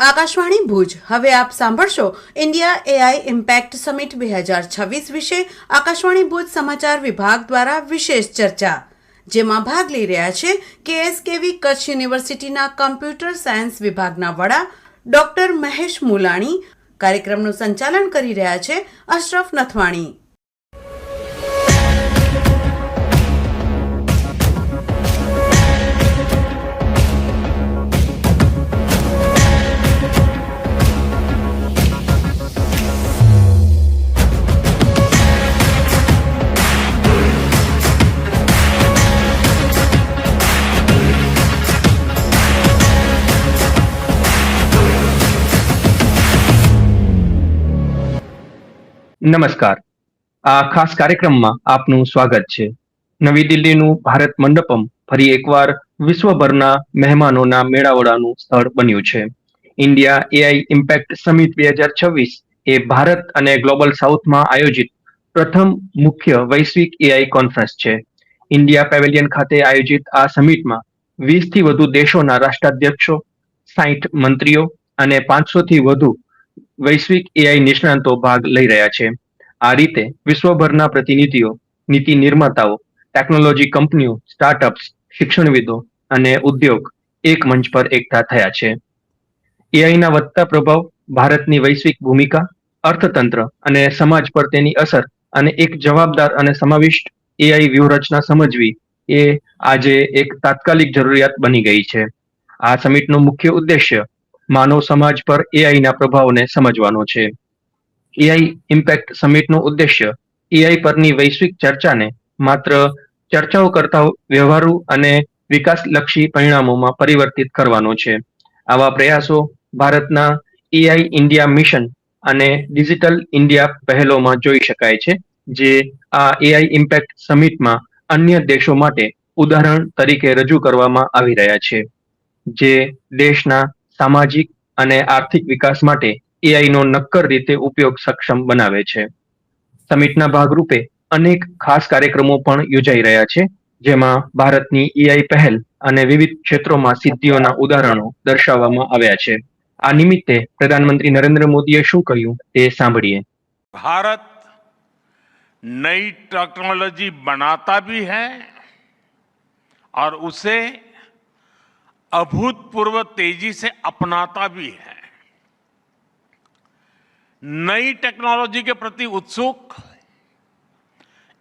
આકાશવાણી ભુજ હવે આપ સાંભળશો ઇન્ડિયા એઆઈ ઇમ્પેક્ટ સમિટ 2026 વિશે આકાશવાણી ભુજ સમાચાર વિભાગ દ્વારા વિશેષ ચર્ચા, જેમાં ભાગ લઈ રહ્યા છે કેએસકેવી કચ્છ યુનિવર્સિટીના કમ્પ્યુટર સાયન્સ વિભાગના વડા ડોક્ટર મહેશ મુલાણી. કાર્યક્રમનું સંચાલન કરી રહ્યા છે અશરફ નથવાણી. નમસ્કાર. આ ખાસ કાર્યક્રમમાં આપનું સ્વાગત છે. નવી દિલ્હીનું ભારત મંડપમ ફરી એકવાર વિશ્વભરના મહેમાનોના મેળાવડાનું સ્થળ બન્યું છે. ઇન્ડિયા એઆઈ ઇમ્પેક્ટ સમિટ 2026 એ ભારત અને ગ્લોબલ સાઉથમાં આયોજિત પ્રથમ મુખ્ય વૈશ્વિક એઆઈ કોન્ફરન્સ છે. ઇન્ડિયા પેવેલિયન ખાતે આયોજિત આ સમિટમાં 20 થી વધુ દેશોના રાષ્ટ્રાધ્યક્ષો, 60 મંત્રીઓ અને 500 થી વધુ વૈશ્વિક એઆઈ નિષ્ણાંતો ભાગ લઈ રહ્યા છે. આ રીતે વિશ્વભરના પ્રતિનિધિઓ, નીતિ નિર્માતાઓ, ટેકનોલોજી કંપનીઓ, સ્ટાર્ટઅપ્સ, શિક્ષણવિદો અને ઉદ્યોગ એક મંચ પર એકઠા થયા છે. એઆઈના વધતા પ્રભાવ, ભારતની વૈશ્વિક ભૂમિકા, અર્થતંત્ર અને સમાજ પર તેની અસર અને એક જવાબદાર અને સમાવિષ્ટ એઆઈ વ્યૂહરચના સમજવી એ આજે એક તાત્કાલિક જરૂરિયાત બની ગઈ છે. આ સમિટનો મુખ્ય ઉદ્દેશ્ય માનવ સમાજ પર એઆઈના પ્રભાવને સમજવાનો છે. એઆઈ ઇમ્પેક્ટ સમિટનો ઉદ્દેશ્ય એઆઈ પરની વૈશ્વિક ચર્ચાને માત્ર ચર્ચાઓ કરતા વ્યવહારુ અને વિકાસલક્ષી પરિણામોમાં પરિવર્તિત કરવાનો છે. આવા પ્રયાસો ભારતના એઆઈ ઇન્ડિયા મિશન અને ડિજિટલ ઇન્ડિયા પહેલોમાં જોઈ શકાય છે, જે આ એઆઈ ઇમ્પેક્ટ સમિટમાં અન્ય દેશો માટે ઉદાહરણ તરીકે રજૂ કરવામાં આવી રહ્યા છે, જે દેશના સામાજિક અને આર્થિક વિકાસ માટે એઆઈનો નક્કર રીતે ઉપયોગ સક્ષમ બનાવે છે. સમિટના ભાગરૂપે અનેક ખાસ કાર્યક્રમો પણ યોજાઈ રહ્યા છે, જેમાં ભારતની એઆઈ પહેલ અને વિવિધ ક્ષેત્રોમાં સિદ્ધિઓના ઉદાહરણો દર્શાવવામાં આવ્યા છે. આ નિમિત્તે પ્રધાનમંત્રી નરેન્દ્ર મોદીએ શું કહ્યું તે સાંભળીએ. भारत नई टेक्नोलॉजी बनाता भी है और उसे अभूतपूर्व तेजी से अपनाता भी है. नई टेक्नोलॉजी के प्रति उत्सुक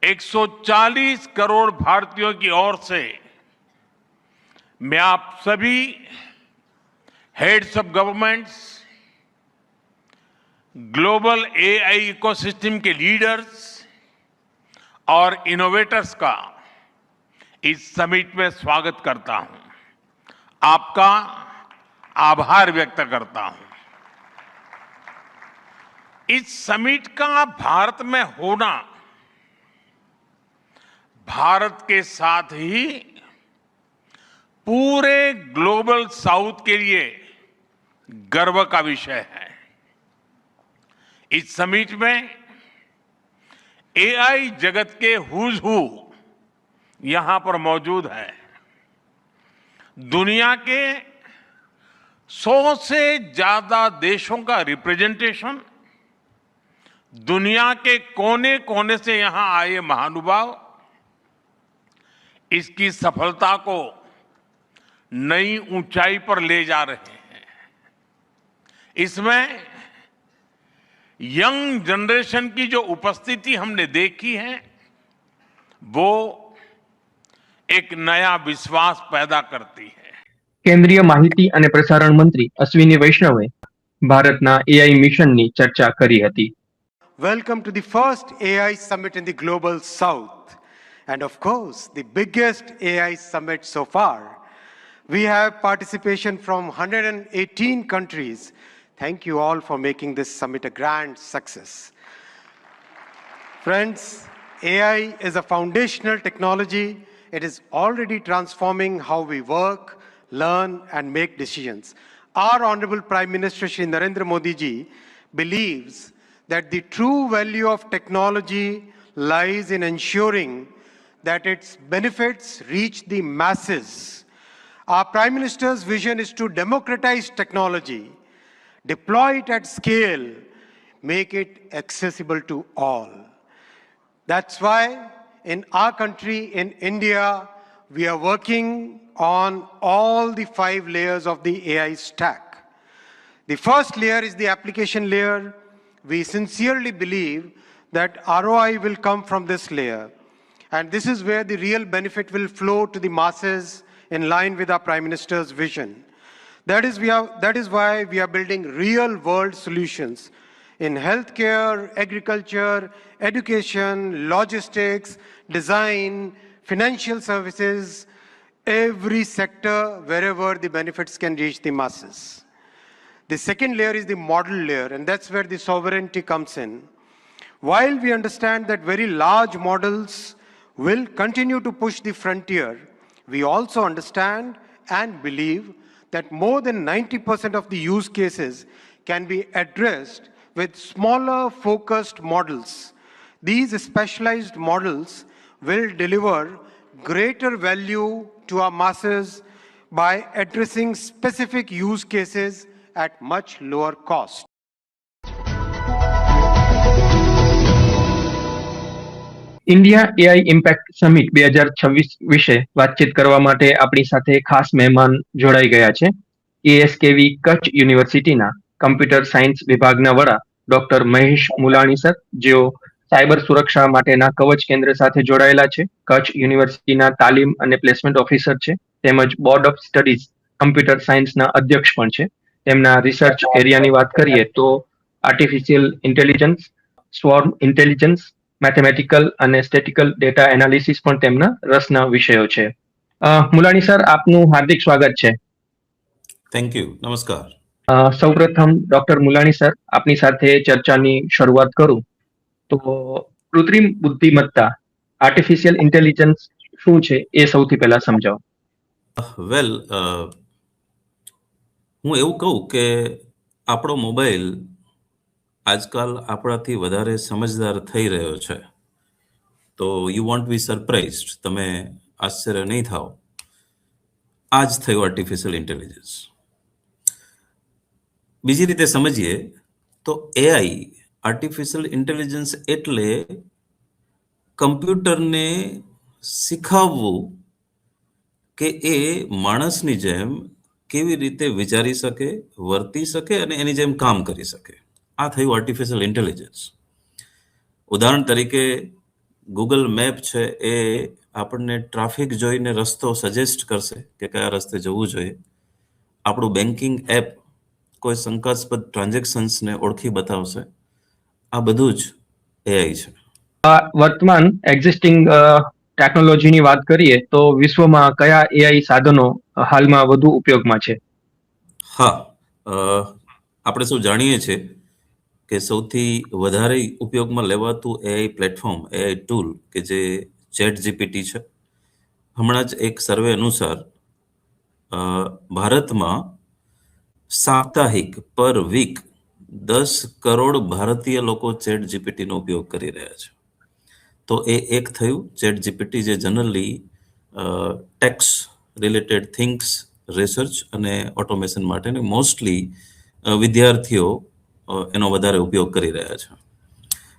140 करोड़ भारतीयों की ओर से मैं आप सभी heads of governments, global AI ecosystem के लीडर्स और इनोवेटर्स का इस समिट में स्वागत करता हूं. आपका आभार व्यक्त करता हूं. इस समिट का भारत में होना भारत के साथ ही पूरे ग्लोबल साउथ के लिए गर्व का विषय है. इस समिट में एआई जगत के हुज हू यहां पर मौजूद है. दुनिया के 100 से ज्यादा देशों का रिप्रेजेंटेशन, दुनिया के कोने कोने से यहां आए महानुभाव इसकी सफलता को नई ऊंचाई पर ले जा रहे हैं. इसमें यंग जनरेशन की जो उपस्थिति हमने देखी है, वो एक नया विश्वास पैदा करती है. કેન્દ્રીય માહિતી અને પ્રસારણ મંત્રી અશ્વિની વૈષ્ણવે ભારતના એઆઈ મિશનની ચર્ચા કરી હતી. Welcome to the first AI summit in the global south, and of course the biggest AI summit so far. We have participation from 118 countries. Thank you all for making this summit a grand success. Friends, AI is a foundational technology. It is already transforming how we work, learn and make decisions. Our Honorable Prime Minister Shri Narendra Modi ji believes that the true value of technology lies in ensuring that its benefits reach the masses. Our Prime Minister's vision is to democratize technology deploy it at scale, make it accessible to all. That's why in our country, in India, we are working on all the 5 layers of the AI stack. The first layer is the application layer. We sincerely believe that ROI will come from this layer. And this is where the real benefit will flow to the masses in line with our Prime Minister's vision. That is why we are building real world solutions in healthcare, agriculture, education, logistics, design, financial services, every sector wherever the benefits can reach the masses. The second layer is the model layer, and that's where the sovereignty comes in. While we understand that very large models will continue to push the frontier, we also understand and believe that more than 90% of the use cases can be addressed with smaller focused models. These specialized models will deliver greater value to our masses by addressing specific use cases at much lower cost. India AI impact summit 2026 વિશે વાતચીત કરવા માટે આપણી સાથે ખાસ મહેમાન જોડાઈ ગયા છે. એએસકેવી કચ્છ યુનિવર્સિટીના કમ્પ્યુટર સાયન્સ વિભાગના વડા ડોક્ટર મહેશ મુલાણી સર, જેઓ સાયબર સુરક્ષા માટેના કવચ કેન્દ્ર સાથે જોડાયેલા છે. કચ્છ યુનિવર્સિટીના તાલીમ અને પ્લેસમેન્ટ ઓફિસર છે, તેમજ બોર્ડ ઓફ સ્ટડીઝ કમ્પ્યુટર સાયન્સના અધ્યક્ષ પણ છે. તેમના રિસર્ચ એરિયાની વાત કરીએ તો artificial intelligence, Swarm intelligence, mathematical અને સ્ટેટિકલ ડેટા એનાલિસિસ પણ તેમના રસના વિષયો છે. મુલાણી સર, આપનું હાર્દિક સ્વાગત છે. Thank you. નમસ્કાર. સૌપ્રથમ ડોક્ટર મુલાણી સર, આપની સાથે ચર્ચાની શરૂઆત કરું તો કૃત્રિમ બુદ્ધિમત્તા, આર્ટિફિશિયલ ઇન્ટેલિજન્સ શું છે એ સૌથી પહેલા સમજાવો. વેલ, હું એવું કહું કે આપણો મોબાઈલ આજકાલ આપણાથી વધારે સમજદાર થઈ રહ્યો છે. તો યુ વોન્ટ બી સરપ્રાઇઝડ, તમે આશ્ચર્ય નહીં થાઓ. આ જ થયું આર્ટિફિશિયલ ઇન્ટેલિજન્સ. બીજી રીતે સમજીએ તો એઆઈ, આર્ટિફિશિયલ ઇન્ટેલિજન્સ એટલે કમ્પ્યુટરને શીખવવું કે એ માણસની જેમ કેવી રીતે વિચારી શકે, વર્તી શકે અને એની જેમ કામ કરી શકે. આ થયું આર્ટિફિશિયલ ઇન્ટેલિજન્સ. ઉદાહરણ તરીકે ગૂગલ મેપ છે એ આપણને ટ્રાફિક જોઈને રસ્તો સજેસ્ટ કરશે કે કયા રસ્તે જવું જોઈએ. આપણું બેન્કિંગ એપ કોઈ શંકાસ્પદ ટ્રાન્ઝેક્શન્સને ઓળખી બતાવશે. આ બધું જ એઆઈ છે. વર્તમાન એક્ઝિસ્ટિંગ ટેકનોલોજીની વાત કરીએ તો વિશ્વમાં કયા એઆઈ સાધનો હાલમાં વધુ ઉપયોગમાં છે? હા, આપણે સૌ જાણીએ છીએ કે સૌથી વધારે ઉપયોગમાં લેવાતું એઆઈ પ્લેટફોર્મ, એઆઈ ટૂલ કે જે ચેટ જીપીટી છે. હમણાં જ એક સર્વે અનુસાર ભારતમાં સાપ્તાહિક પર વીક 10 કરોડ ભારતીય લોકો ચેટ જીપીટીનો ઉપયોગ કરી રહ્યા છે. તો એ એક થયું ચેટ જીપીટી, જે generally tax related things, research અને ઓટોમેશન માટે મોસ્ટલી વિદ્યાર્થીઓ એનો વધારે ઉપયોગ કરી રહ્યા છે.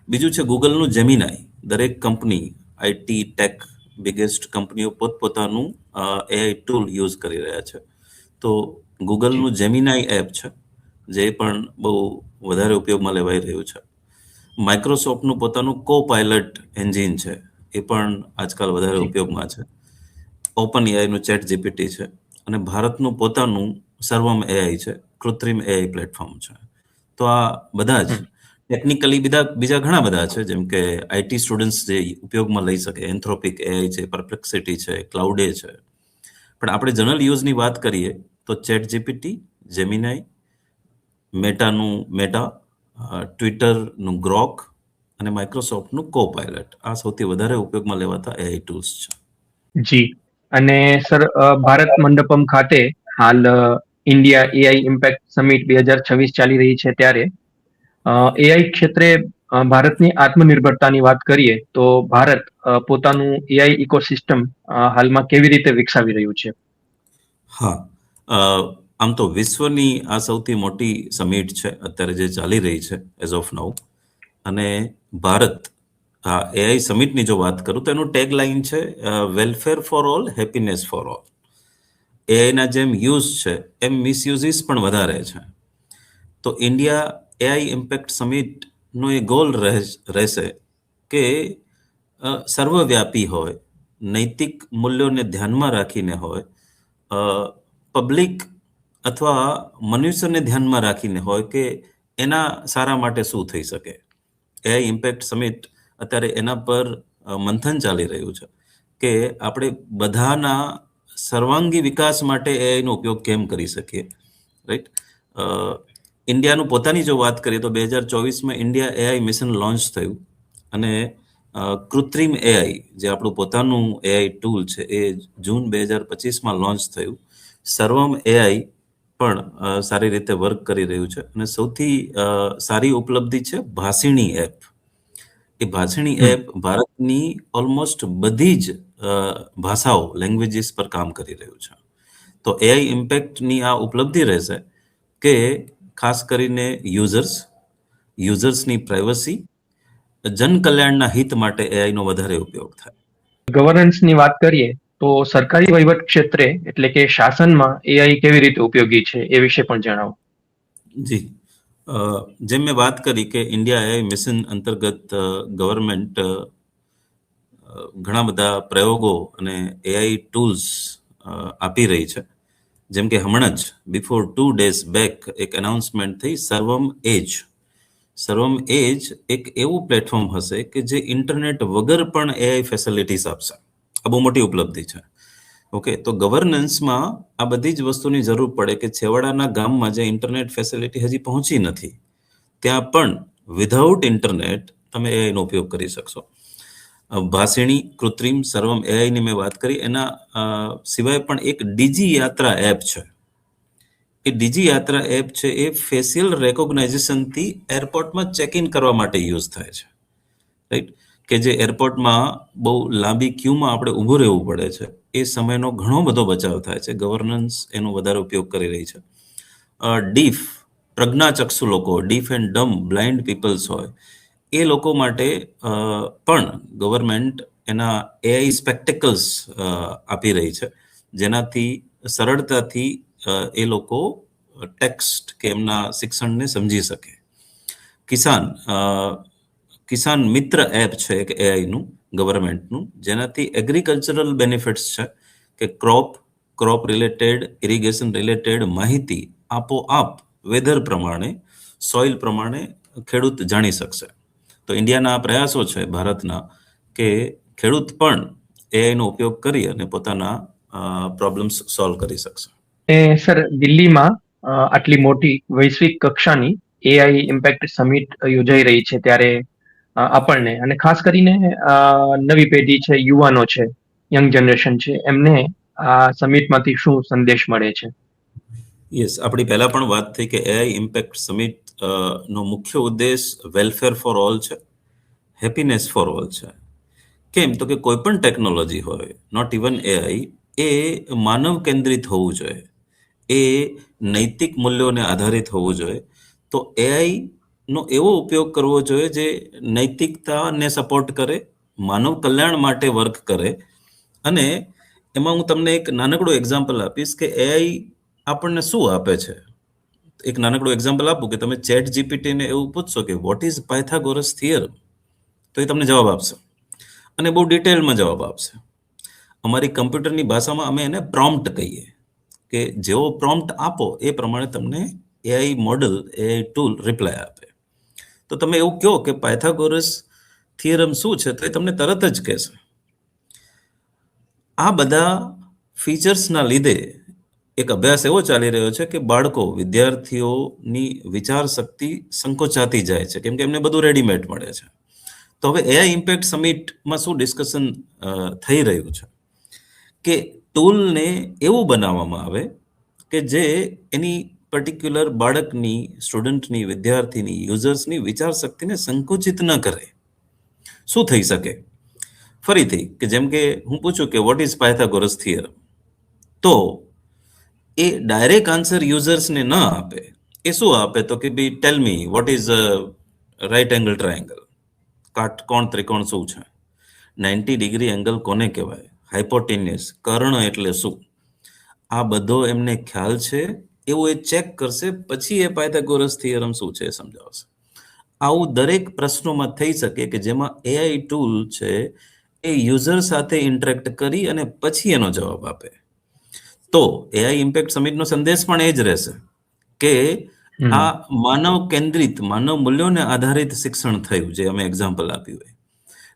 બીજું છે ગૂગલનું જેમિનાઈ. દરેક કંપની, આઈટી, ટેક, બિગેસ્ટ કંપનીઓ પોતપોતાનું એઆઈ ટૂલ યુઝ કરી રહ્યા છે. તો ગૂગલનું જેમિનાઈ એપ છે, જે પણ બહુ વધારે ઉપયોગમાં લેવાઈ રહ્યું છે. માઇક્રોસોફ્ટનું પોતાનું કો-પાયલટ એન્જિન છે, એ પણ આજકાલ વધારે ઉપયોગમાં છે. ઓપન એઆઈનું ચેટ જીપીટી છે, અને ભારતનું પોતાનું સર્વમ એઆઈ છે, કૃત્રિમ એઆઈ પ્લેટફોર્મ છે. તો આ બધા જ ટેકનિકલી બીજા ઘણા બધા છે, જેમ કે આઈટી સ્ટુડન્ટ્સ જે ઉપયોગમાં લઈ શકે. એન્થ્રોપિક એઆઈ છે, પરપ્લેક્સિટી છે, ક્લાઉડે છે. પણ આપણે જનરલ યુઝની વાત કરીએ તો ચેટ જીપીટી, જેમિનાઈ, મેટાનું મેટા, ટ્વિટરનું ગ્રોક અને માઇક્રોસોફ્ટનું કો-પાયલટ, આ સૌથી વધારે ઉપયોગમાં લેવાતા એઆઈ ટૂલ્સ છે. જી. અને સર, ભારત મંડપમ ખાતે હાલ ઇન્ડિયા એઆઈ ઇમ્પેક્ટ સમિટ 2026 ચાલી રહી છે, ત્યારે એઆઈ ક્ષેત્રે ભારતની આત્મનિર્ભરતાની વાત કરીએ તો ભારત પોતાનું એઆઈ ઇકોસિસ્ટમ હાલમાં કેવી રીતે વિકસાવી રહ્યું છે? હા, આમ તો વિશ્વની આ સૌથી મોટી સમિટ છે અત્યારે જે ચાલી રહી છે એઝ ઓફ નાઉ. અને ભારત આ એઆઈ સમિટની જો વાત કરું તો એનું ટેગ લાઇન છે welfare for all, happiness for all. એઆઈના જેમ યુઝ છે એમ મિસયુઝિસ પણ વધારે છે. તો ઇન્ડિયા એઆઈ ઇમ્પેક્ટ સમિટનો એ ગોલ રહેશે કે સર્વવ્યાપી હોય, નૈતિક મૂલ્યોને ધ્યાનમાં રાખીને હોય, પબ્લિક અથવા મનુષ્યને ધ્યાનમાં રાખીને હોય કે એના સારા માટે શું થઈ શકે. એઆઈ ઇમ્પેક્ટ સમિટ અત્યારે એના પર મંથન ચાલી રહ્યું છે કે આપણે બધાના સર્વાંગી વિકાસ માટે એઆઈનો ઉપયોગ કેમ કરી શકીએ, રાઈટ. ઇન્ડિયાનું પોતાની જો વાત કરીએ તો 2024માં ઇન્ડિયા એઆઈ મિશન લોન્ચ થયું અને કૃત્રિમ એઆઈ જે આપણું પોતાનું એઆઈ ટૂલ છે એ જૂન 2025માં લોન્ચ થયું. સર્વમ એઆઈ પણ સારી રીતે વર્ક કરી રહ્યું છે અને સૌથી સારી ઉપલબ્ધિ છે ભાષિણી એપ. એ ભાષિણી એપ ભારતની ઓલમોસ્ટ બધી જ ભાષાઓ, લેંગ્વેજીસ પર કામ કરી રહ્યું છે. તો એઆઈ ઇમ્પેક્ટની આ ઉપલબ્ધિ રહેશે કે ખાસ કરીને યુઝર્સની પ્રાઇવસી, જનકલ્યાણના હિત માટે એઆઈનો વધારે ઉપયોગ થાય. ગવર્નન્સની વાત કરીએ તો સરકારી વહીવટ ક્ષેત્રે એટલે કે શાસનમાં એઆઈ કેવી રીતે ઉપયોગી છે એ વિશે પણ જણાવો. જી, જેમ મેં વાત કરી કે ઇન્ડિયા એઆઈ મિશન અંતર્ગત ગવર્મેન્ટ ઘણા બધા પ્રયોગો અને એઆઈ ટૂલ્સ આપી રહી છે. જેમ કે હમણાં જ બિફોર 2 days બેક એક એનાઉન્સમેન્ટ થઈ સર્વમ એજ. સર્વમ એજ એક એવું પ્લેટફોર્મ હશે કે જે ઇન્ટરનેટ વગર પણ એઆઈ ફેસિલિટીઝ આપશે. આ બહુ મોટી ઉપલબ્ધિ છે. ઓકે, તો ગવર્નન્સમાં આ બધી જ વસ્તુની જરૂર પડે કે છેવાડાના ગામમાં જે ઇન્ટરનેટ ફેસિલિટી હજી પહોંચી નથી ત્યાં પણ વિધાઉટ ઇન્ટરનેટ તમે એઆઈનો ઉપયોગ કરી શકશો. ભાષિણી, કૃત્રિમ, સર્વમ એઆઈની મેં વાત કરી. એના સિવાય પણ એક ડીજી યાત્રા એપ છે. એ ડીજી યાત્રા એપ છે એ ફેશિયલ રેકોગ્નાઇઝેશનથી એરપોર્ટમાં ચેક ઇન કરવા માટે યુઝ થાય છે, રાઈટ. કે જે એરપોર્ટમાં બહુ લાંબી ક્યુમાં આપણે ઊભું રહેવું પડે છે એ સમયનો ઘણો બધો બચાવ થાય છે. ગવર્નન્સ એનો વધારે ઉપયોગ કરી રહી છે. ડીફ, પ્રજ્ઞાચક્ષુ લોકો, ડીફ એન્ડ ડમ બ્લાઇન્ડ પીપલ્સ હોય એ લોકો માટે પણ ગવર્મેન્ટ એના એઆઈ સ્પેક્ટેકલ્સ આપી રહી છે જેનાથી સરળતાથી એ લોકો ટેક્સ્ટ કે એમના શિક્ષણને સમજી શકે. કિસાન મિત્ર એપ છે એક એઆઈનું ગવર્મેન્ટનું, જેનાથી એગ્રીકલ્ચરલ બેનિફિટ્સ છે કે ક્રોપ રિલેટેડ, ઇરિગેશન રિલેટેડ માહિતી આપોઆપ વેધર પ્રમાણે, સોઇલ પ્રમાણે ખેડૂત જાણી શકશે. તો ઇન્ડિયાના આ પ્રયાસો છે ભારતના કે ખેડૂત પણ એઆઈનો ઉપયોગ કરી અને પોતાના પ્રોબ્લેમ્સ સોલ્વ કરી શકશે. સર, દિલ્હીમાં આટલી મોટી વૈશ્વિક કક્ષાની એઆઈ ઇમ્પેક્ટ સમિટ યોજાઈ રહી છે ત્યારે આપણને અને ખાસ કરીને નવી પેઢી છે, યુવાનો છે, યંગ જનરેશન છે, એમને આ સમિટમાંથી શું સંદેશ મળે છે? યસ, આપણી પહેલા પણ વાત થઈ કે એઆઈ ઇમ્પેક્ટ સમિટ નો મુખ્ય ઉદ્દેશ વેલફેર ફોર ઓલ છે, હેપીનેસ ફોર ઓલ છે. કેમ તો કે કોઈ પણ ટેકનોલોજી હોય, નોટ ઇવન એઆઈ, એ માનવ કેન્દ્રિત હોવું જોઈએ, એ નૈતિક મૂલ્યોને આધારિત હોવું જોઈએ. તો એઆઈ નો એવો ઉપયોગ કરવો જોઈએ જે નૈતિકતાને સપોર્ટ કરે, માનવ કલ્યાણ માટે વર્ક કરે. અને એમાં હું તમને એક નાનકડું એક્ઝામ્પલ આપીશ કે એઆઈ આપણને શું આપે છે. એક નાનકડું એક્ઝામ્પલ આપું કે તમે ચેટ જીપીટીને એવું પૂછશો કે વોટ ઇઝ પાયથાગોરસ થિયરમ, તો એ તમને જવાબ આપશે અને બહુ ડિટેલમાં જવાબ આપશે. અમારી કમ્પ્યુટરની ભાષામાં અમે એને પ્રોમ્પ્ટ કહીએ કે જેવો પ્રોમ્પ્ટ આપો એ પ્રમાણે તમને AI model, AI tool reply આપે. તો તમે એવું કહો કે પાયથાગોરસ થિયરમ શું છે તો એ તમને તરત જ કહેશે. આ બધા ફીચર્સના લીધે એક અભ્યાસ એવો ચાલી રહ્યો છે કે બાળકો, વિદ્યાર્થીઓની વિચાર શક્તિ સંકોચાતી જાય છે કેમ કે એમને બધું રેડીમેડ મળે છે. તો હવે એઆઈ ઇમ્પેક્ટ સમિટમાં શું ડિસ્કશન થઈ રહ્યું છે કે ટૂલને એવું બનાવવામાં આવે કે જે એની પર્ટિક્યુલર બાળકની, સ્ટુડન્ટની, વિદ્યાર્થીની, યુઝર્સની વિચાર શક્તિને સંકુચિત ન કરે. શું થઈ શકે? ફરીથી કે જેમ કે હું પૂછું કે વોટ ઇઝ પાયથાગોરસ થિયરમ, તો એ ડાયરેક્ટ આન્સર યુઝર્સને ન આપે. એ શું આપે તો કે ભાઈ tell me what is right angle triangle, કાટકોણ ત્રિકોણ શું છે, 90 ડિગ્રી એંગલ કોને કહેવાય, હાઇપોટેન્યુસ કર્ણ એટલે શું, આ બધો એમને ખ્યાલ છે. એવું એ ચેક કરશે, પછી એ પાયથાગોરસ થિયરમ શું છે એ સમજાવશે. આવું દરેક પ્રશ્નોમાં થઈ શકે કે જેમાં એઆઈ ટૂલ છે એ યુઝર સાથે ઇન્ટરેક્ટ કરી અને પછી એનો જવાબ આપે. તો એઆઈ ઇમ્પેક્ટ સમિટનો સંદેશ પણ એ જ રહેશે કે આ માનવ કેન્દ્રિત, માનવ મૂલ્યોને આધારિત શિક્ષણ થયું, જે અમે એક્ઝામ્પલ આપ્યું હોય.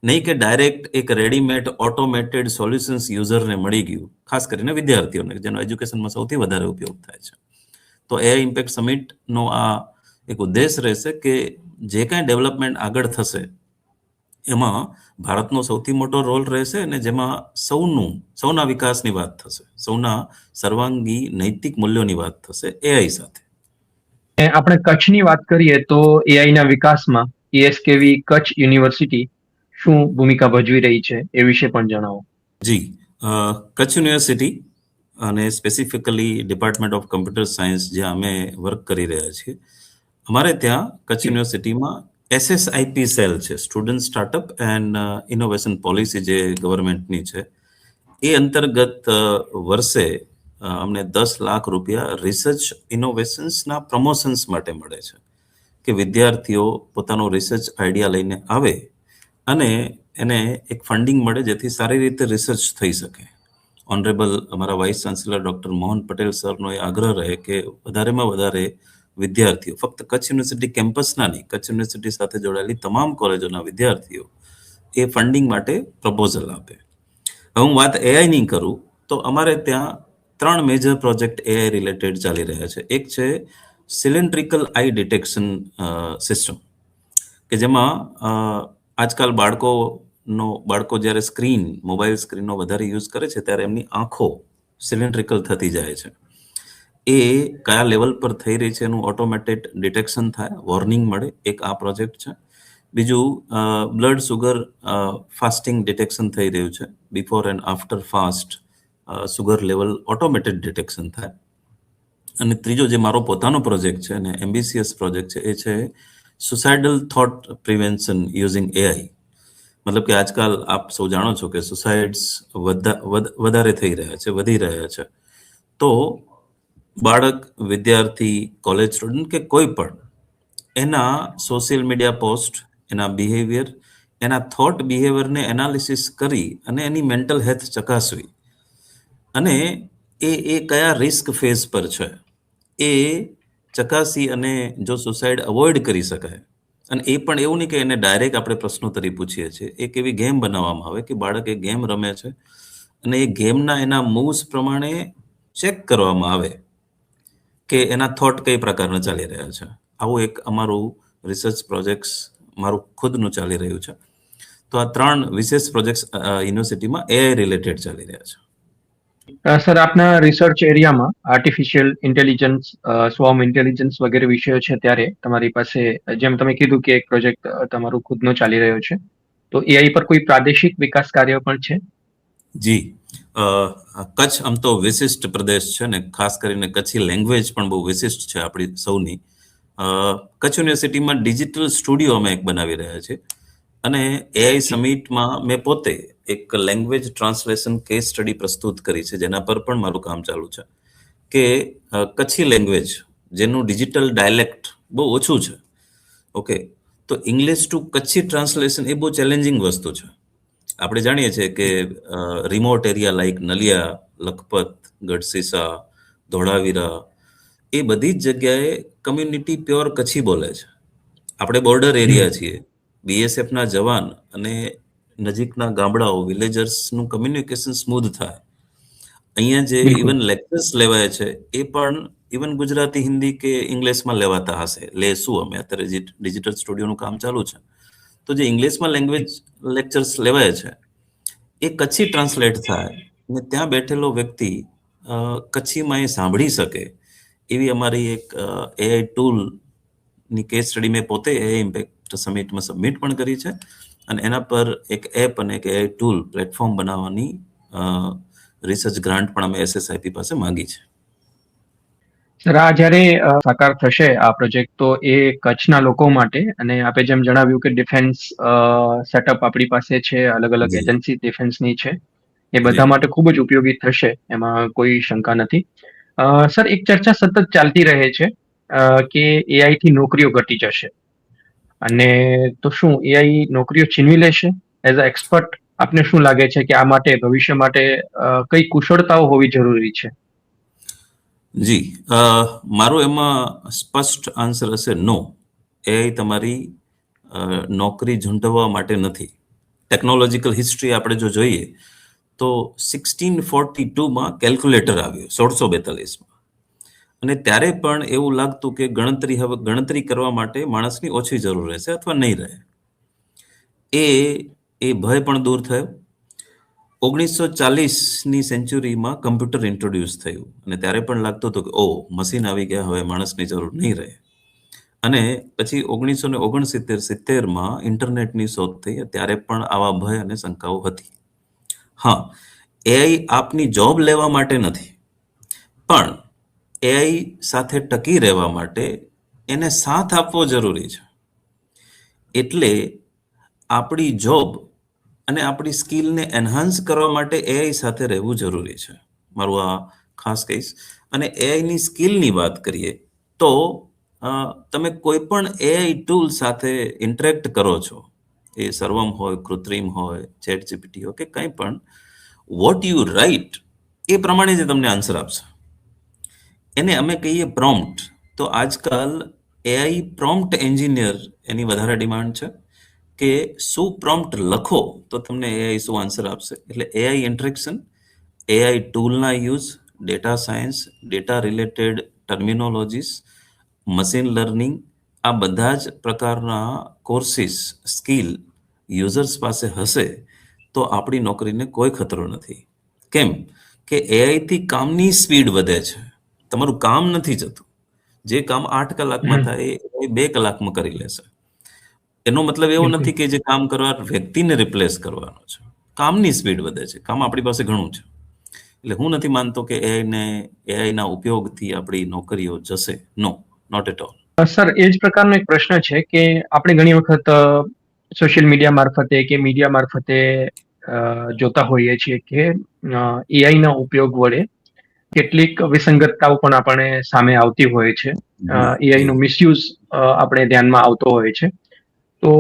નહીં કે ડાયરેક્ટ એક રેડીમેડ ઓટોમેટેડ સોલ્યુશન્સ યુઝરને મળી ગયું, ખાસ કરીને વિદ્યાર્થીઓને, જેનો એજ્યુકેશનમાં સૌથી વધારે ઉપયોગ થાય છે. તો એઆઈ ઇમ્પેક્ટ સમિટનો આ એક ઉદ્દેશ રહેશે કે જે કાંઈ ડેવલપમેન્ટ આગળ થશે એમાં ભારતનો સૌથી મોટો રોલ રહેશે, અને જેમાં સૌના વિકાસની વાત થશે, સૌના સર્વાંગી નૈતિક મૂલ્યોની વાત થશે એઆઈ સાથે. આપણે કચ્છની વાત કરીએ તો એઆઈ ના વિકાસમાં ESKV કચ્છ યુનિવર્સિટી શું ભૂમિકા ભજવી રહી છે એ વિશે પણ જણાવો. જી, કચ્છ યુનિવર્સિટી અને specifically department of computer science જ્યાં અમે વર્ક કરી રહ્યા છીએ, અમારે ત્યાં કચ્છ યુનિવર્સિટીમાં SSIP સેલ છે, student startup and innovation policy, જે ગવર્મેન્ટની છે. એ અંતર્ગત વર્ષે અમને 10 લાખ રૂપિયા રિસર્ચ ઇનોવેશન્સના પ્રમોશન્સ માટે મળે છે, કે વિદ્યાર્થીઓ પોતાનો રિસર્ચ આઈડિયા લઈને આવે અને એને એક ફંડિંગ મળે જેથી સારી રીતે રિસર્ચ થઈ શકે. ઓનરેબલ અમારા vice chancellor doctor Mohan Patel સરનો એ આગ્રહ રહે કે વધારેમાં વધારે વિદ્યાર્થીઓ, ફક્ત કચ્છ યુનિવર્સિટી કેમ્પસના નહીં, કચ્છ યુનિવર્સિટી સાથે જોડાયેલી તમામ કોલેજોના વિદ્યાર્થીઓ એ ફંડિંગ માટે પ્રપોઝલ આપે. હવે હું વાત એઆઈની કરું તો અમારે ત્યાં 3 મેજર પ્રોજેક્ટ એઆઈ રિલેટેડ ચાલી રહ્યા છે. એક છે સિલિન્ડ્રિકલ આઈ ડિટેક્શન સિસ્ટમ, કે જેમાં આજકાલ બાળકો જ્યારે મોબાઈલ સ્ક્રીનનો વધારે યુઝ કરે છે ત્યારે એમની આંખો સિલિન્ડ્રિકલ થતી જાય છે. એ કયા લેવલ પર થઈ રહી છે એનું ઓટોમેટેડ ડિટેક્શન થાય, વોર્નિંગ મળે, એક આ પ્રોજેક્ટ છે. બીજું બ્લડ સુગર ફાસ્ટિંગ ડિટેક્શન થઈ રહ્યું છે, before and after fast sugar level automated detection થાય. અને ત્રીજો જે મારો પોતાનો પ્રોજેક્ટ છે અને એમ્બિશિયસ પ્રોજેક્ટ છે, એ છે suicidal thought prevention using AI. મતલબ કે આજકાલ આપ સૌ જાણો છો કે સુસાઇડ્સ વધારે થઈ રહ્યા છે, વધી રહ્યા છે. તો બાળક, વિદ્યાર્થી, કોલેજ સ્ટુડન્ટ કે કોઈ પણ એના સોશિયલ મીડિયા પોસ્ટ, એના બિહેવિયર, એના થોટ બિહેવિયરને એનાલિસિસ કરી અને એની મેન્ટલ હેલ્થ ચકાસવી, અને એ કયા રિસ્ક ફેઝ પર છે એ ચકાસી અને જો સુસાઇડ અવોઇડ કરી શકાય, અને એ પણ એવું નહીં કે એને ડાયરેક્ટ આપણે પ્રશ્નોત્તરી પૂછીએ છીએ, એક એવી ગેમ બનાવવામાં આવે કે બાળક એ ગેમ રમે છે અને એ ગેમના એના મૂવ્સ પ્રમાણે ચેક કરવામાં આવે કે એના થોટ કઈ પ્રકારના ચાલી રહ્યા છે. આવું એક અમારું રિસર્ચ પ્રોજેક્ટ્સ મારું ખુદનું ચાલી રહ્યું છે. તો આ 3 વિશેષ પ્રોજેક્ટ્સ યુનિવર્સિટીમાં એઆઈ રિલેટેડ ચાલી રહ્યા છે. સર, આપના રિસર્ચ એરિયામાં આર્ટિફિશિયલ ઇન્ટેલિજન્સ, સ્વોર્મ ઇન્ટેલિજન્સ વગેરે વિષયો છે, ત્યારે તમારી પાસે, જેમ તમે કીધું કે એક પ્રોજેક્ટ તમારું ખુદનો ચાલી રહ્યો છે, તો એઆઈ પર કોઈ પ્રાદેશિક વિકાસ કાર્ય પણ છે? જી, કચ્છ આમ તો વિશિષ્ટ પ્રદેશ છે ને, ખાસ કરીને કચ્છી લેંગ્વેજ પણ બહુ વિશિષ્ટ છે આપણી સૌની. કચ્છ યુનિવર્સિટીમાં ડિજિટલ સ્ટુડિયો અમે એક બનાવી રહ્યા છીએ, અને એઆઈ સમિટમાં મેં પોતે એક લેંગ્વેજ ટ્રાન્સલેશન કેસ સ્ટડી પ્રસ્તુત કરી છે, જેના પર પણ મારું કામ ચાલુ છે, કે કચ્છી લેંગ્વેજ જેનું ડિજિટલ ડાયલેક્ટ બહુ ઓછું છે. ઓકે, તો ઇંગ્લિશ ટુ કચ્છી ટ્રાન્સલેશન એ બહુ ચેલેન્જિંગ વસ્તુ છે. આપણે જાણીએ છીએ કે remote area like Naliya, Lakhpat, Gadhsisa, Dholavira, એ બધી જ જગ્યાએ કમ્યુનિટી પ્યોર કચ્છી બોલે છે. આપણે બોર્ડર એરિયા છીએ, બીએસએફના જવાન અને નજીકના ગામડાઓ, વિલેજર્સનું કમ્યુનિકેશન સ્મૂધ થાય. અહીંયા જે ઇવન લેક્ચર્સ લેવાય છે એ પણ ઇવન ગુજરાતી, હિન્દી કે ઇંગ્લિશમાં લેવાતા હશે, લેશું અમે. અત્યારે જે ડિજિટલ સ્ટુડિયોનું કામ ચાલુ છે, તો જે ઇંગ્લિશમાં લેંગ્વેજ લેક્ચર્સ લેવાય છે એ કચ્છી ટ્રાન્સલેટ થાય અને ત્યાં બેઠેલો વ્યક્તિ કચ્છીમાં એ સાંભળી શકે, એવી અમારી એક એઆઈ ટૂલની કેસ સ્ટડી મેં પોતે એઆઈ ઇમ્પેક્ટ સમિટમાં સબમિટ પણ કરી છે, અને એના પર એક એપ અને એક એઆઈ ટૂલ પ્લેટફોર્મ બનાવવાની રિસર્ચ ગ્રાન્ટ પણ અમે SSIP પાસે માંગી છે. સર, આ જ્યારે સાકાર થશે આ પ્રોજેક્ટ, તો એ કચ્છના લોકો માટે, અને આપે જેમ જણાવ્યું કે ડિફેન્સ સેટઅપ આપણી પાસે છે, અલગ અલગ જી એજન્સી ડિફેન્સની છે, એ જી બધા માટે ખૂબ જ ઉપયોગી થશે, એમાં કોઈ શંકા નથી. સર, એક ચર્ચા સતત ચાલતી રહે છે કે એઆઈ થી નોકરીઓ ઘટી જશે, અને તો શું એઆઈ નોકરીઓ છીનવી લેશે? એઝ અ એક્સપર્ટ આપને શું લાગે છે કે આ માટે ભવિષ્ય માટે કઈ કુશળતાઓ હોવી જરૂરી છે? જી મારો એમાં સ્પષ્ટ આન્સર હશે નો. એઆઈ તમારી નોકરી ઝૂંટવવા માટે નથી. ટેકનોલોજીકલ હિસ્ટ્રી આપણે જો જોઈએ તો 1642માં કેલ્ક્યુલેટર આવ્યું, 1642માં. અને ત્યારે પણ એવું લાગતું કે ગણતરી કરવા માટે માણસની ઓછી જરૂર રહેશે અથવા નહીં રહે. એ એ ભય પણ દૂર થયો. 1940ની સેન્ચુરીમાં કમ્પ્યુટર ઇન્ટ્રોડ્યુસ થયું અને ત્યારે પણ લાગતું હતું કે મશીન આવી ગયા, હવે માણસની જરૂર નહીં રહે. અને પછી 1969-70માં ઇન્ટરનેટની શોધ થઈ, ત્યારે પણ આવા ભય અને શંકાઓ હતી. હા, એઆઈ આપની જોબ લેવા માટે નથી, પણ એઆઈ સાથે ટકી રહેવા માટે એને સાથ આપવો જરૂરી છે. એટલે આપણી જોબ અને આપણી સ્કિલને એન્હાન્સ કરવા માટે એઆઈ સાથે રહેવું જરૂરી છે. મારું આ ખાસ કહીશ. અને એઆઈની સ્કિલની વાત કરીએ તો તમે કોઈ પણ એઆઈ ટૂલ સાથે ઇન્ટરેક્ટ કરો છો, એ સર્વમ હોય, કૃત્રિમ હોય, ચેટ જીપીટી હોય કે કંઈ પણ, વોટ યુ રાઇટ એ પ્રમાણે જ તમને આન્સર આપશે. એને અમે કહીએ પ્રોમ્પ્ટ. તો આજકાલ એઆઈ પ્રોમ્પ્ટ એન્જિનિયર એની વધારે ડિમાન્ડ છે કે શું પ્રોમ્પ્ટ લખો તો તમને એઆઈ શું આન્સર આપશે. એટલે એઆઈ ઇન્ટરેક્શન, એઆઈ ટૂલના use, data science, data related terminologies, machine learning, આ બધા જ પ્રકારના કોર્સિસ, સ્કિલ યુઝર્સ પાસે હશે તો આપણી નોકરીને કોઈ ખતરો નથી. કેમ કે એઆઈથી કામની સ્પીડ વધે છે, તમારું કામ નથી જતું. જે કામ 8 કલાકમાં થાય એ 2 કલાકમાં કરી લેશે. એનો મતલબ એવો બિલકુલ. નથી કે જે કામ કરનાર વ્યક્તિને રિપ્લેસ કરવાનો છે. કામની સ્પીડ વધે છે, કામ આપણી પાસે ઘણું છે. એટલે હું નથી માનતો કે એઆઈના ઉપયોગથી આપણી નોકરીઓ જશે. નો, નોટ એટ ઓલ. સર, એ જ પ્રકારનો એક પ્રશ્ન છે કે આપણે ઘણી વખત સોશિયલ મીડિયા મારફતે કે મીડિયા મારફતે જોતા હોઈએ છીએ કે એઆઈ ના ઉપયોગ વડે કેટલીક વિસંગતતાઓ પણ આપણે સામે આવતી હોય છે. એઆઈ નો મિસયુઝ આપણે ધ્યાનમાં આવતો હોય છે. તો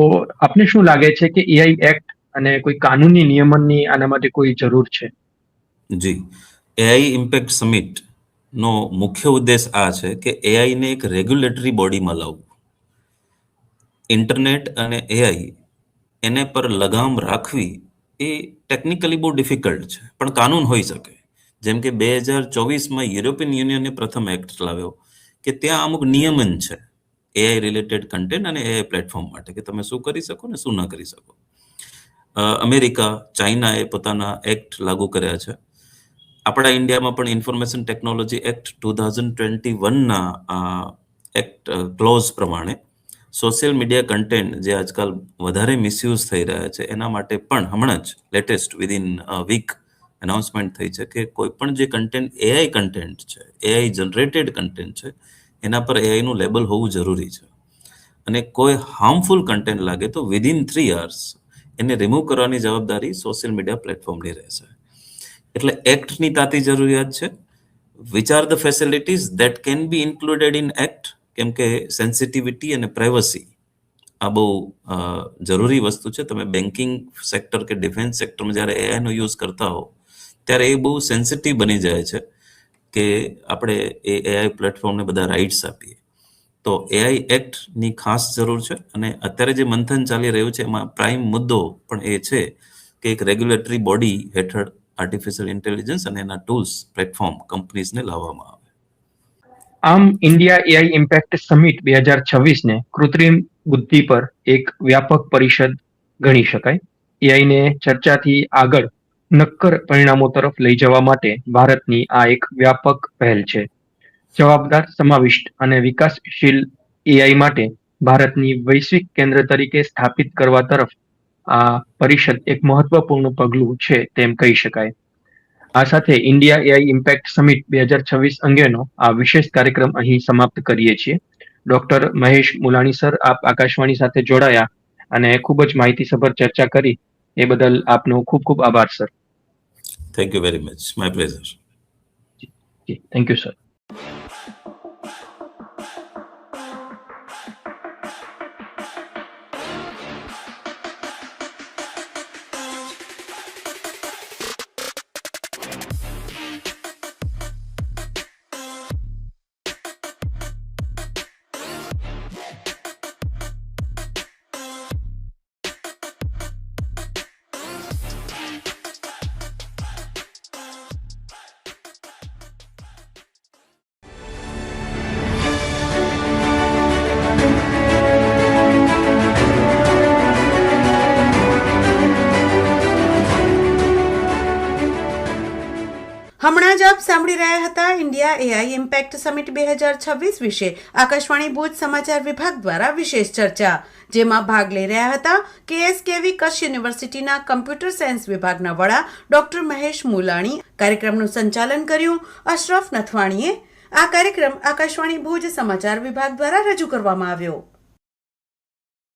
આપને શું લાગે છે કે એઆઈ એક્ટ અને કોઈ કાનૂની નિયમનની આના માટે કોઈ જરૂર છે? જી, એઆઈ ઇમ્પેક્ટ સમિટ નો મુખ્ય ઉદ્દેશ આ છે કે એઆઈને એક રેગ્યુલેટરી બોડીમાં લાવવું. ઇન્ટરનેટ અને એઆઈ એને પર લગામ રાખવી એ ટેકનિકલી બહુ ડિફિકલ્ટ છે, પણ કાનૂન હોઈ શકે. જેમ કે 2024માં યુરોપિયન યુનિયને પ્રથમ એક્ટ લાવ્યો કે ત્યાં અમુક નિયમન છે એઆઈ રિલેટેડ કન્ટેન્ટ અને એઆઈ પ્લેટફોર્મ માટે, કે તમે શું કરી શકો ને શું ન કરી શકો. અમેરિકા, ચાઇનાએ પોતાના એક્ટ લાગુ કર્યા છે. આપણા ઇન્ડિયામાં પણ ઇન્ફોર્મેશન ટેકનોલોજી એક્ટ 2021ના એક્ટ ક્લોઝ પ્રમાણે સોશિયલ મીડિયા કન્ટેન્ટ જે આજકાલ વધારે મિસયુઝ થઈ રહ્યા છે એના માટે પણ હમણાં જ લેટેસ્ટ વિધિન વીક અનાઉન્સમેન્ટ થઈ છે કે કોઈ પણ જે કન્ટેન્ટ એઆઈ કન્ટેન્ટ છે, એઆઈ જનરેટેડ કન્ટેન્ટ છે, એના પર એઆઈનું લેબલ હોવું જરૂરી છે. અને કોઈ હાર્મફુલ કન્ટેન્ટ લાગે તો વિધિન 3 hours એને રિમૂવ કરવાની જવાબદારી સોશિયલ મીડિયા પ્લેટફોર્મની રહેશે. એટલે એક્ટની તાતી જરૂરિયાત છે. Which are the facilities that can be included in act, કેમ કે સેન્સિટિવિટી અને પ્રાઇવસી આ બહુ જરૂરી વસ્તુ છે. તમે બેન્કિંગ સેક્ટર કે ડિફેન્સ સેક્ટરમાં જ્યારે એઆઈનો યુઝ કરતા હો ત્યારે એ બહુ સેન્સિટિવ બની જાય છે કે આપણે એ એઆઈ પ્લેટફોર્મને બધા રાઇટ્સ આપીએ. તો એઆઈ એક્ટની ખાસ જરૂર છે. અને અત્યારે જે મંથન ચાલી રહ્યું છે એમાં પ્રાઇમ મુદ્દો પણ એ છે કે એક રેગ્યુલેટરી બોડી હેઠળ આર્ટિફિશિયલ ઇન્ટેલિજન્સ અને એના ટૂલ્સ, પ્લેટફોર્મ કંપનીઝને લાવવામાં આવે. આમ ઇન્ડિયા એઆઈ ઇમ્પેક્ટ સમિટ 2026ને કૃત્રિમ બુદ્ધિ પર એક વ્યાપક પરિષદ ગણી શકાય. એઆઈને ચર્ચાથી આગળ નક્કર પરિણામો તરફ લઈ જવા માટે ભારતની આ એક વ્યાપક પહેલ છે. જવાબદાર, સમાવિષ્ટ અને વિકાસશીલ એઆઈ માટે ભારતની વૈશ્વિક કેન્દ્ર તરીકે સ્થાપિત કરવા તરફ આ પરિષદ એક મહત્વપૂર્ણ પગલું છે તેમ કહી શકાય. આ સાથે ઇન્ડિયા એઆઈ ઇમ્પેક્ટ સમિટ 2026 અંગેનો આ વિશેષ કાર્યક્રમ અહીં સમાપ્ત કરીએ છીએ. ડોક્ટર મહેશ મુલાણી સર, આપ આકાશવાણી સાથે જોડાયા અને ખૂબ જ માહિતીસભર ચર્ચા કરી એ બદલ આપનો ખૂબ ખૂબ આભાર sir. Thank you very much. My pleasure. Thank you sir. હમણાં જ આપ સાંભળી રહ્યા હતા ઇન્ડિયા એઆઈ ઇમ્પેક્ટ સમિટ 2026 વિશે આકાશવાણી ભુજ સમાચાર વિભાગ દ્વારા વિશેષ ચર્ચા, જેમાં ભાગ લઈ રહ્યા હતા KSKV કચ્છ યુનિવર્સિટીના કમ્પ્યુટર સાયન્સ વિભાગના વડા ડોક્ટર મહેશ મુલાણી. કાર્યક્રમનું સંચાલન કર્યું અશરફ નથવાણીએ. આ કાર્યક્રમ આકાશવાણી ભુજ સમાચાર વિભાગ દ્વારા રજૂ કરવામાં આવ્યો.